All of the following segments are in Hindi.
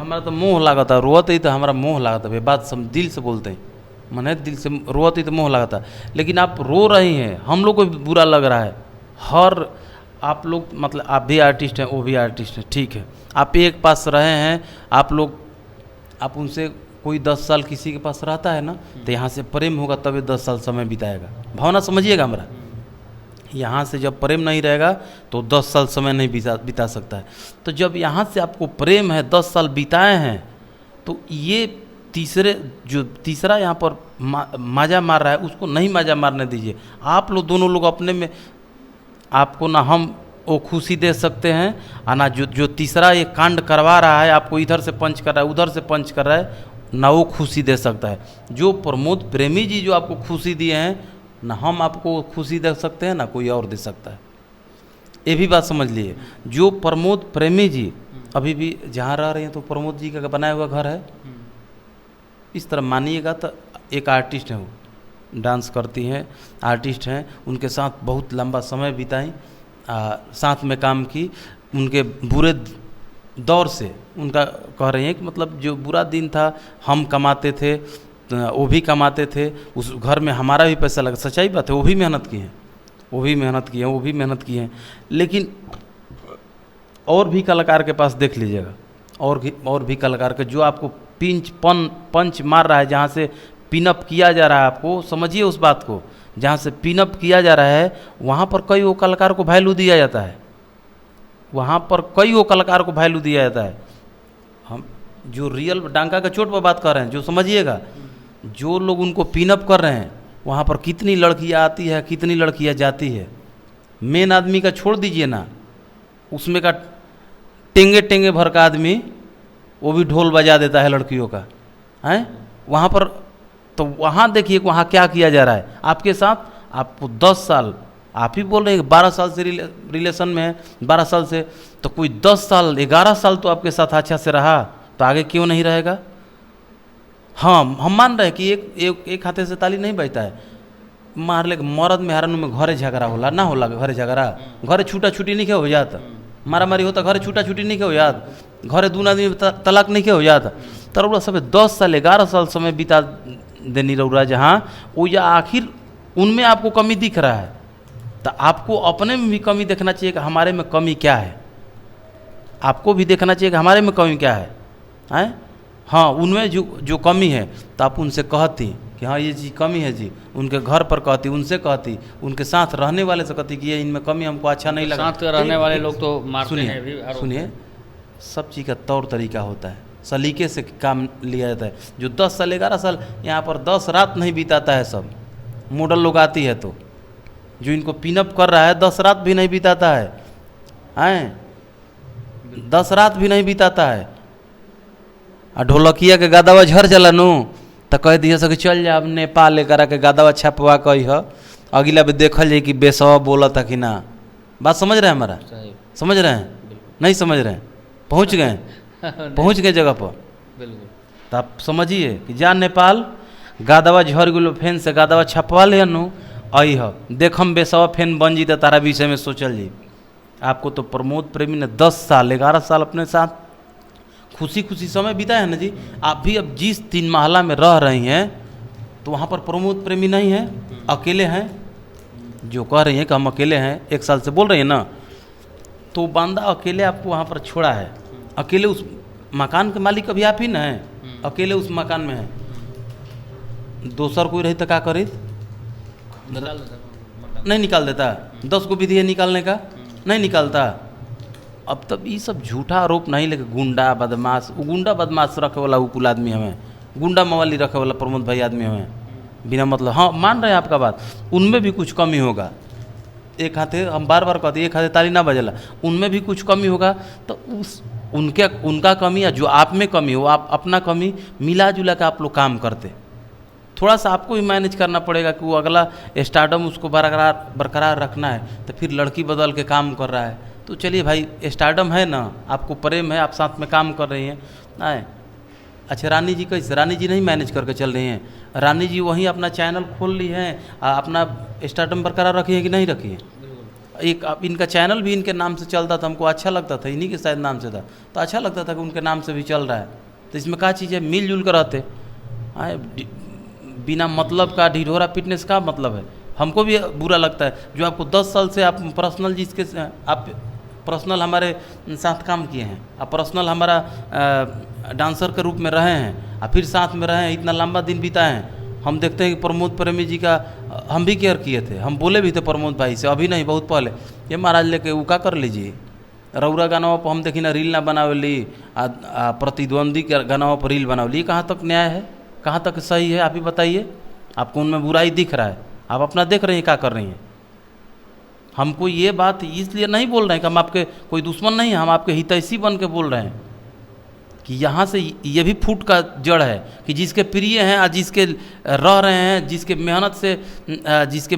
हमारा तो मोह लागता, रोत ही तो हमारा मोह लागता भाई, बात सम दिल से बोलते हैं, मने दिल से रोत ही तो मोह लागता। लेकिन आप रो रही हैं, हम लोग को भी बुरा लग रहा है। हर आप लोग मतलब आप भी आर्टिस्ट हैं, वो भी आर्टिस्ट हैं, ठीक है, आप एक पास रहे हैं, आप लोग आप उनसे कोई 10 साल किसी के पास रहता है ना, तो यहाँ से प्रेम होगा तभी 10 साल समय बिताएगा। भावना समझिएगा हमारा, यहाँ से जब प्रेम नहीं रहेगा तो 10 साल समय नहीं बिता सकता है। तो जब यहाँ से आपको प्रेम है, 10 साल बिताए हैं, तो ये तीसरा यहाँ पर माजा मार रहा है, उसको नहीं माजा मारने दीजिए। आप लोग दोनों लोग अपने में, आपको ना हम वो खुशी दे सकते हैं, और ना जो तीसरा ये कांड करवा रहा है, आपको इधर से पंच कर रहा है, उधर से पंच कर रहा है, ना वो खुशी दे सकता है। जो प्रमोद प्रेमी जी जो आपको खुशी दिए हैं, ना हम आपको खुशी दे सकते हैं, ना कोई और दे सकता है। ये भी बात समझ लिए। जो प्रमोद प्रेमी जी अभी भी जहाँ रह रहे हैं, तो प्रमोद जी का बनाया हुआ घर है, इस तरह मानिएगा तो एक आर्टिस्ट हैं, वो डांस करती हैं, आर्टिस्ट हैं, उनके साथ बहुत लंबा समय बिताई, साथ में काम की। उनके बुरे दौर से उनका कह रही हैं कि मतलब जो बुरा दिन था, हम कमाते थे, वो भी कमाते थे, उस घर में हमारा भी पैसा लगा, सच्चाई बात है, वो भी मेहनत की हैं, वो भी मेहनत की हैं, वो भी मेहनत की हैं। लेकिन और भी कलाकार के पास देख लीजिएगा, और भी कलाकार के जो आपको पंच मार रहा है, जहाँ से पिनअप किया जा रहा है, आपको समझिए उस बात को, जहाँ से पिनअप किया जा रहा है, वहाँ पर कई वो कलाकार को वैल्यू दिया जाता है, वहाँ पर कई वो कलाकार को वैल्यू दिया जाता है। हम जो रियल डांका का चोट पर बात कर रहे हैं, जो समझिएगा, जो लोग उनको पिनअप कर रहे हैं, वहाँ पर कितनी लड़कियाँ आती है, कितनी लड़कियाँ जाती है। मेन आदमी का छोड़ दीजिए ना, उसमें का टेंगे भर का आदमी, वो भी ढोल बजा देता है लड़कियों का, हैं वहाँ पर। तो वहाँ देखिए वहाँ क्या किया जा रहा है आपके साथ। आपको 10 साल, आप ही बोल रहे हैं 12 साल से रिलेशन में है, 12 साल से, तो कोई 10 साल 11 साल तो आपके साथ अच्छा से रहा, तो आगे क्यों नहीं रहेगा। हाँ, हम मान रहे हैं कि एक हाथे से ताली नहीं बजता है। मार ले मरद में हरन में घरे झगड़ा होला ना, होला घरे झगड़ा, घरे छूटा छूटी नहीं हो जाता, मारा मारी होता, घरे छूटा छूटी नहीं हो जात, घरे दूना आदमी तलाक नहीं हो जाता। तो रउरा सब 10 साल 11 साल समय बिता देनी रउरा, जहाँ वो या आखिर उनमें आपको कमी दिख रहा है, तो आपको अपने में भी कमी देखना चाहिए कि हमारे में कमी क्या है। आपको भी देखना चाहिए कि हमारे में कमी क्या है। हाँ, उनमें जो कमी है, तो आप उनसे कहती कि हाँ ये चीज़ कमी है जी, उनके घर पर कहती, उनसे कहती, उनके साथ रहने वाले से कहती कि ये इनमें कमी हमको अच्छा नहीं लगा। साथ रहने वाले लोग तो मारते हैं भी। सुनिए, सब चीज़ का तौर तरीका होता है, सलीके से काम लिया जाता है। जो 10 साल 11 साल यहाँ पर 10 रात नहीं बिताता है, सब मॉडल लोग आती है, तो जो इनको पिनअप कर रहा है 10 रात भी नहीं बिताता है, 10 रात भी नहीं बिताता है। आ ढोलकिया के गादावा झर जला नु, तो कह दिए सके चल जा नेपाल लेकर के गादावा छपवा कही है, अगला भी देखल जाए कि बेसवा बोला था कि ना। बात समझ रहे हैं हमारा, समझ रहे हैं, नहीं समझ रहे हैं, पहुँच गए जगह पर। बिल्कुल, तो आप समझिए कि जा नेपाल गादावा झर गुलो फेन से गादावा छपवा ले नु, आई है देखम बेसवा फेन बन जी, तो तारा विषय में सोचल जी। आपको तो प्रमोद प्रेमी ने 10 साल 11 साल अपने साथ खुशी खुशी समय बिताया है ना जी। आप भी अब जिस 3 महला में रह रही हैं, तो वहाँ पर प्रमोद प्रेमी नहीं है, अकेले हैं। जो कह रही हैं कि हम अकेले हैं, 1 साल से बोल रही हैं ना, तो बंदा अकेले आपको वहाँ पर छोड़ा है, अकेले उस मकान के मालिक अभी आप ही ना हैं, अकेले उस मकान में है। दोसर कोई रही तो क्या करी, नहीं निकाल देता, 10 को विधि है निकालने का, नहीं निकालता। अब तब ये सब झूठा आरोप नहीं लेके गुंडा बदमाश, वो गुंडा बदमाश रखे वाला कुल आदमी हमें, गुंडा मवाली रखे वाला प्रमोद भाई आदमी हमें बिना मतलब। हाँ, मान रहे हैं आपका बात, उनमें भी कुछ कमी होगा। एक हाथे हम बार बार कहते, एक हाथे ताली ना बजला, उनमें भी कुछ कमी होगा। तो उनका कमी या जो आप में कमी हो, आप अपना कमी मिला जुला के आप लोग काम करते। थोड़ा सा आपको भी मैनेज करना पड़ेगा कि वो अगला स्टार्डम उसको बरकरार रखना है, तो फिर लड़की बदल के काम कर रहा है। तो चलिए भाई, स्टार्डम है ना, आपको प्रेम है, आप साथ में काम कर रही हैं आए। अच्छा, रानी जी कैसे, रानी जी नहीं मैनेज करके चल रही हैं, रानी जी वहीं अपना चैनल खोल ली हैं, अपना स्टार्डम बरकरार रखी है कि नहीं रखी है। एक इनका चैनल भी इनके नाम से चलता था, हमको अच्छा लगता था, इन्हीं के शायद नाम से था, तो अच्छा लगता था कि उनके नाम से भी चल रहा है। तो इसमें क्या चीज़ है, मिलजुल कर रहते आए, बिना मतलब का ढिढोरा फिटनेस का मतलब है। हमको भी बुरा लगता है जो आपको 10 साल से आप पर्सनल जिसके आप पर्सनल हमारे साथ काम किए हैं, आप पर्सनल हमारा डांसर के रूप में रहे हैं, और फिर साथ में रहे हैं, इतना लंबा दिन बिताए हैं। हम देखते हैं कि प्रमोद प्रेमी जी का हम भी केयर किए थे, हम बोले भी थे प्रमोद भाई से, अभी नहीं बहुत पहले, ये महाराज लेके उका कर लीजिए, रौरा गाना पर हम देखी ना रील ना बनावली, प्रतिद्वंदी के गाना पर रील बनावली, कहाँ तक न्याय है, कहाँ तक सही है, आप ही बताइए। आपको उनमें बुराई दिख रहा है, आप अपना देख रहे हैं क्या कर रही हैं। हमको ये बात इसलिए नहीं बोल रहे हैं कि हम आपके कोई दुश्मन नहीं है, हम आपके हितैषी बन के बोल रहे हैं कि यहाँ से ये भी फूट का जड़ है कि जिसके प्रिय हैं और जिसके रह रहे हैं, जिसके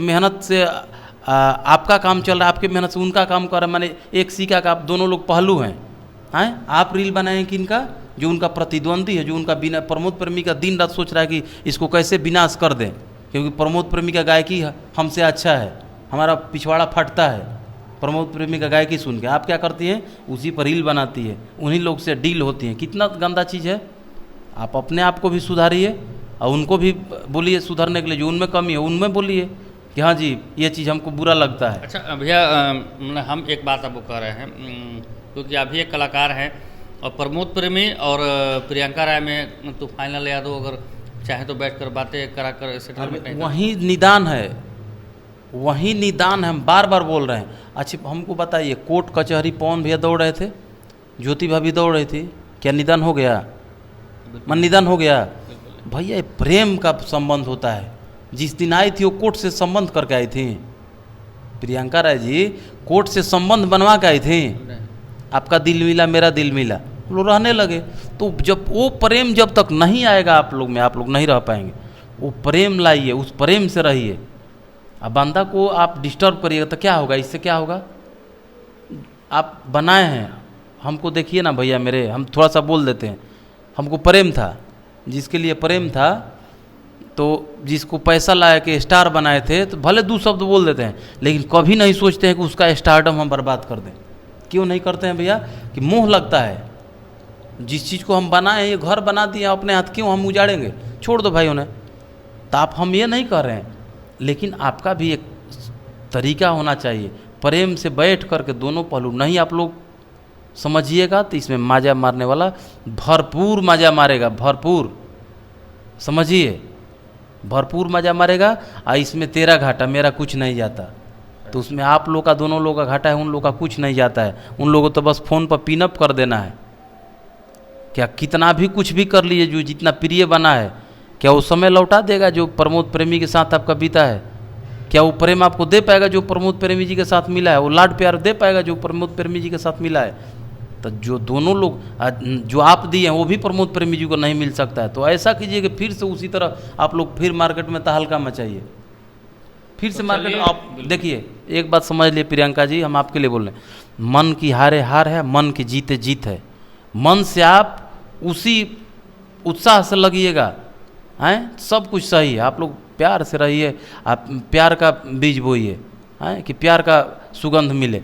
मेहनत से आपका काम चल रहा है, आपके मेहनत से उनका काम कर रहा है, माने एक सिक्का का आप दोनों लोग पहलू हैं। आप रील बनाएं कि इनका जो उनका प्रतिद्वंदी है, जो उनका बिना प्रमोद प्रेमी का दिन रात सोच रहा है कि इसको कैसे विनाश कर दें, क्योंकि प्रमोद प्रेमी का गायकी हमसे अच्छा है, हमारा पिछवाड़ा फटता है प्रमोद प्रेमी का गायकी सुन के। आप क्या करती हैं, उसी पर रील बनाती है, उन्हीं लोग से डील होती हैं। कितना गंदा चीज़ है। आप अपने आप को भी सुधारिए और उनको भी बोलिए सुधरने के लिए, जो उनमें कमी है उनमें बोलिए कि हाँ जी ये चीज़ हमको बुरा लगता है। अच्छा भैया, हम एक बात आपको कह रहे हैं, क्योंकि आप भी एक कलाकार हैं और प्रमोद प्रेमी और प्रियंका राय में तो फाइनल या दो, अगर चाहे तो बैठ कर बातें करा कर सेटलमेंट नहीं। वही निदान है, वही निदान है, हम बार बार बोल रहे हैं। अच्छा हमको बताइए, कोर्ट कचहरी पवन भैया दौड़ रहे थे, ज्योति भाभी दौड़ रही थी, क्या निदान हो गया? मन निदान हो गया भैया। ये प्रेम का संबंध होता है। जिस दिन आई थी वो कोर्ट से संबंध करके आई थी, प्रियंका राय जी कोर्ट से संबंध बनवा के आई थी। आपका दिल मिला मेरा दिल मिला, लोग रहने लगे। तो जब वो प्रेम जब तक नहीं आएगा आप लोग में, आप लोग नहीं रह पाएंगे। वो प्रेम लाइए, उस प्रेम से रहिए। अब बंदा को आप डिस्टर्ब करिएगा तो क्या होगा, इससे क्या होगा? आप बनाए हैं, हमको देखिए ना भैया मेरे, हम थोड़ा सा बोल देते हैं। हमको प्रेम था, जिसके लिए प्रेम था, तो जिसको पैसा लाया के स्टार बनाए थे, तो भले 2 शब्द बोल देते हैं, लेकिन कभी नहीं सोचते हैं कि उसका स्टारडम हम बर्बाद कर दें। क्यों नहीं करते हैं भैया? कि मोह लगता है। जिस चीज़ को हम बनाए, ये घर बना दिए अपने हाथ, क्यों हम उजाड़ेंगे? छोड़ दो भाई उन्हें। तो आप हम ये नहीं कर रहे हैं, लेकिन आपका भी एक तरीका होना चाहिए। प्रेम से बैठ करके दोनों पहलू नहीं आप लोग समझिएगा तो इसमें माजा मारने वाला भरपूर मज़ा मारेगा, भरपूर समझिए, भरपूर मज़ा मारेगा। और इसमें तेरा घाटा मेरा कुछ नहीं जाता, तो उसमें आप लोग का, दोनों लोग का घाटा है, उन लोग का कुछ नहीं जाता है। उन लोगों को तो बस फ़ोन पर पिनअप कर देना है। क्या कितना भी कुछ भी कर लीजिए, जो जितना प्रिय बना है, क्या वो समय लौटा देगा जो प्रमोद प्रेमी के साथ आपका बीता है? क्या वो प्रेम आपको दे पाएगा जो प्रमोद प्रेमी जी के साथ मिला है? वो लाड प्यार दे पाएगा जो प्रमोद प्रेमी जी के साथ मिला है? तो जो दोनों लोग जो आप दिए हैं वो भी प्रमोद प्रेमी जी को नहीं मिल सकता है। तो ऐसा कीजिए कि फिर से उसी तरह आप लोग फिर मार्केट में तहलका मचाइए, फिर से मार्केट। आप देखिए एक बात समझ लिए प्रियंका जी, हम आपके लिए बोल रहे हैं, मन की हारे हार है, मन की जीते जीत है। मन से आप उसी उत्साह से लगिएगा, हैं सब कुछ सही है। आप लोग प्यार से रहिए, आप प्यार का बीज बोइए, हैं कि प्यार का सुगंध मिले।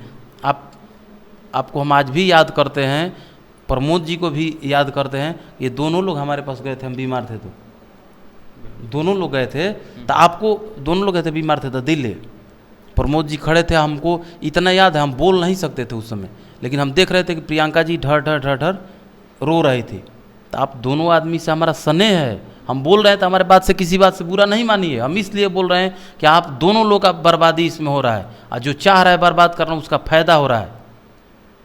आपको हम आज भी याद करते हैं, प्रमोद जी को भी याद करते हैं। ये दोनों लोग हमारे पास गए थे, हम बीमार थे तो दोनों लोग गए थे, तो आपको दोनों लोग गए थे बीमार थे तो दिल्ली, प्रमोद जी खड़े थे। हमको इतना याद है, हम बोल नहीं सकते थे उस समय, लेकिन हम देख रहे थे कि प्रियंका जी ढर ढर ढर ढर रो रही थी। तो आप दोनों आदमी से हमारा स्नेह है, हम बोल रहे हैं तो हमारे बात से किसी बात से बुरा नहीं मानिए। हम इसलिए बोल रहे हैं कि आप दोनों लोग का बर्बादी इसमें हो रहा है, और जो चाह रहा है बर्बाद करना उसका फ़ायदा हो रहा है,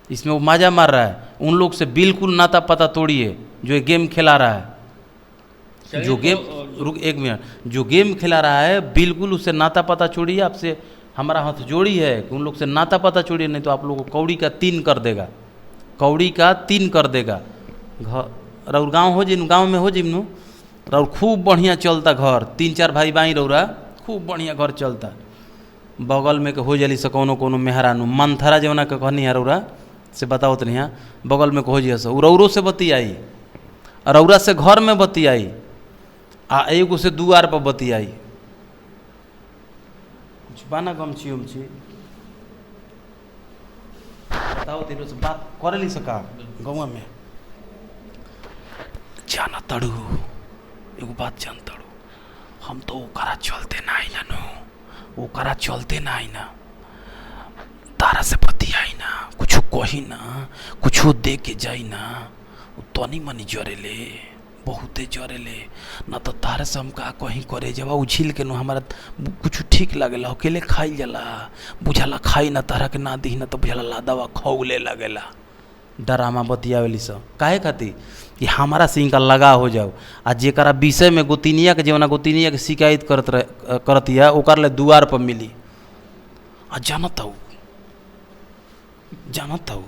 इसमें वो मज़ा मार रहा है। उन लोग से बिल्कुल नाता पता तोड़िए जो ये गेम खिला रहा है, जो गेम रुक एक मिनट, जो गेम खिला रहा है बिल्कुल उससे नाता पता छोड़िए। आपसे हमारा हाथ जोड़ी है कि उन लोग से नाता पता छोड़िए, नहीं तो आप लोगों को कौड़ी का 3 कर देगा, कौड़ी का 3 कर देगा। घर और गाँव हो जिन गाँव में हो जिन और खूब बढ़िया चलता घर, 3-4 भाई बाई रौरा खूब बढ़िया घर चलता। बगल में के हो जली से कोनो कोनो मेहरानू मंथरा जवना के कहनी है रौरा से बताओ तो नहीं, बगल में हो जिया से रौरो से बतियाई, रौरा से घर में बतियाई, आ एगो से दुआर पर बतियाई। कुछ बाना गमछी उमछी बताओ तेरे से बात करे ली सका गौवा में जाना तड़ू एगो बात जान तड़ू हम तो ओकरा चलते ना आई ना ओकरा चलते ना आई ना तारा से बतियाई ना कुछ कही ना कुछ दे के जाई ना तनी मनी जरेले बहुते जरेले ना तो तारे से हम का कहीं करे जब उछिल के नो हमारा कुछ ठीक लगेला अकेले खाई जाला बुझाला खाई ना तारा के ना दी ना तो बुझाला लादावा खौले लगेला डरामा बतियावेली सब काहे खातिर कि हमारा से इनका लगा हो जाओ आ जेकरा विषय में गोतिनिया के जवना गोतिनिया के शिकायत करतिया ओकर ले दुआर पर मिली आ जानत हूँ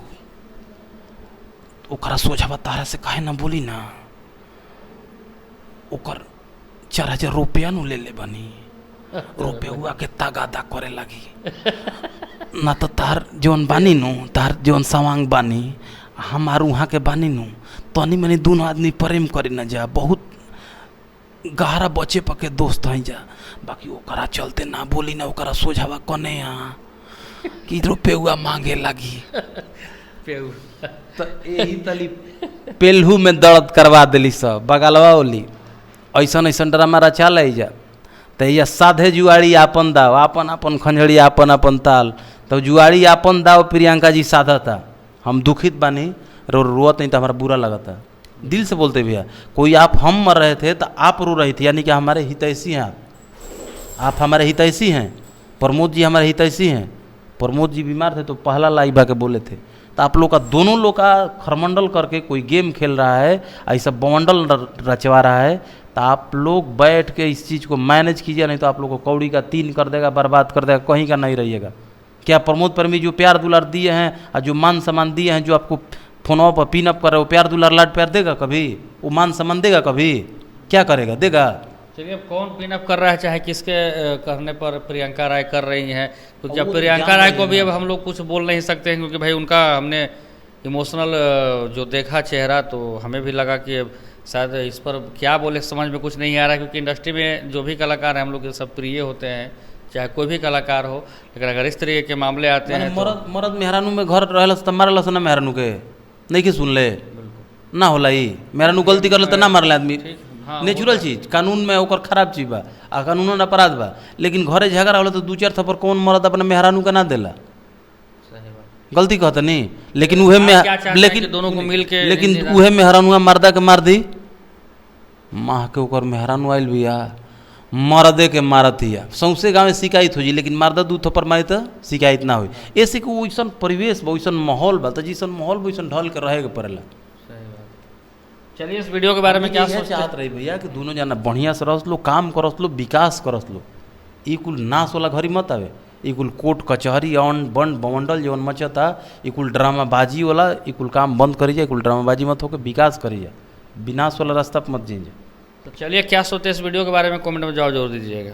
ओकरा सोझावा तारा से काहे ना बोली ना ओकर 4,000 रुपया नु ले बनी रुपया के तगादा करे लगी ना तो तार जौन बानी नु तार जौन सवांग बानी हमार वहाँ के बानी नु तनी मनी दोनों आदमी प्रेम करे ना जा बहुत गहरा बचे पके दोस्त हैं जा बाकी ओकरा चलते ना बोली ना ओकरा सोझावा कने यहाँ कि रुपया मांगे लगी तो यही तली पेल्हू में दर्द करवा दिली सब बगलवा ओली ऐसन ऐसन ड्रामा रचा ले जा तो यह साधे जुआड़ी आपन दाव आपन आपन खंजड़ी आपन आपन ताल तो जुआड़ी आपन दाव प्रियंका जी साधा था हम दुखित बानी रोत नहीं तो हमारा बुरा लगा था दिल से बोलते भैया कोई आप हम मर रहे थे तो आप रो रही थी यानी कि हमारे हितैषी हैं आप हमारे हितैषी हैं प्रमोद जी हमारे हितैषी हैं प्रमोद जी बीमार थे तो पहला लाइबा के बोले थे तो आप लोग का दोनों लोग का खरमंडल करके कोई गेम खेल रहा है ऐसा बवंडल रचवा रहा है तो आप लोग बैठ के इस चीज़ को मैनेज कीजिए नहीं तो आप लोग को कौड़ी का 3 कर देगा बर्बाद कर देगा कहीं का नहीं रहिएगा क्या प्रमोद प्रेमी जो प्यार दुलार दिए हैं और जो मान सम्मान दिए हैं जो आपको फोनों पर पिन अप कर रहे हो प्यार दुलार लाड प्यार देगा कभी वो मान सम्मान देगा कभी क्या करेगा देगा चलिए अब कौन पिन अप कर रहा है चाहे किसके कहने पर प्रियंका राय कर रही हैं क्योंकि अब प्रियंका राय को भी अब हम लोग कुछ बोल नहीं सकते हैं क्योंकि भाई उनका हमने इमोशनल जो देखा चेहरा तो हमें भी लगा कि शायद इस पर क्या बोले समझ में कुछ नहीं आ रहा है क्योंकि इंडस्ट्री में जो भी कलाकार हैं हम लोग के सब प्रिय होते हैं चाहे कोई भी कलाकार हो लेकिन अगर इस तरीके के मामले आते हैं मरद मेहरानू में घर रहलस तो मारलस ना मेहरानू के नहीं कि सुन ले ना होला ही मेहरानू गलती कर ले तो ना मारले आदमी नेचुरल चीज कानून में ओकर खराब चीज बा आ कानून अपराध बा लेकिन घरे झगड़ा होला तो 2-4 थप्पड़ कौन मरद अपने मेहरानू के ना देला गलती कहता नहीं लेकिन उहे में लेकिन दोनों को मिल के लेकिन उहे मेहरानुआ मर्दा के मार दी माह के ओकर मेहरानू आयल बिया मर्दे के मारत हिया सौंसे गाँव में शिकायत हो जी लेकिन मर्दा 2 थप्पड़ मारी तो शिकायत ना हुई ऐसे कि वैसन परिवेश वैसन माहौल बा तो जैसन माहौल वैसन ढल के रहे के पड़ेला। चलिए इस वीडियो के बारे में क्या चाहत रही भैया कि दोनों जना बढ़िया से रस लो काम करस लो विकास करस लो ई कुल नाश वाला घड़ी मत आवे ई कुल कोर्ट कचहरी ऑन बंड बवंडल जौन मचता ई कुल ड्रामाबाजी वाला ई कुल काम बंद करी जाए कुल ड्रामाबाजी मत होकर विकास करी जाए विनाश वाला रास्ता पर मत जीजिए। तो चलिए क्या सोचते हैं इस वीडियो के बारे में कमेंट में जवाब जरूर दीजिएगा।